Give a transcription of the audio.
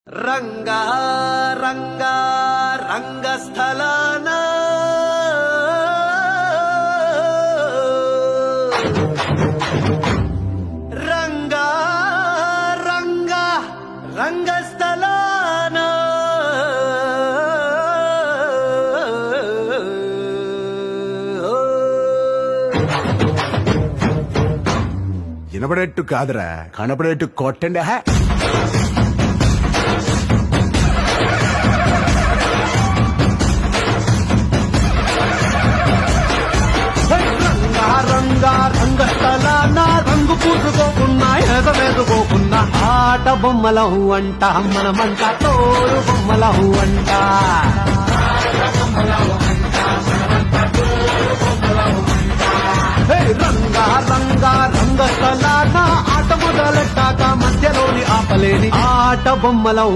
రంగా రంగా రంగస్థలాన రంగా రంగా రంగస్థలాన వినపడేట్టు కాదురా కనపడేట్టు కొట్టండి హా రంగా రంగా రంగస్థలాన రంగు పూసుకోకున్నా ఎగవేసుకోకున్నా ఆట బొమ్మలహు అంట మనమంట తోలు బొమ్మలహు అంట రంగా రంగా రంగస్థలాన ఆట మొదలెట్టాక మధ్యలోని ఆపలేని ఆట బొమ్మలహు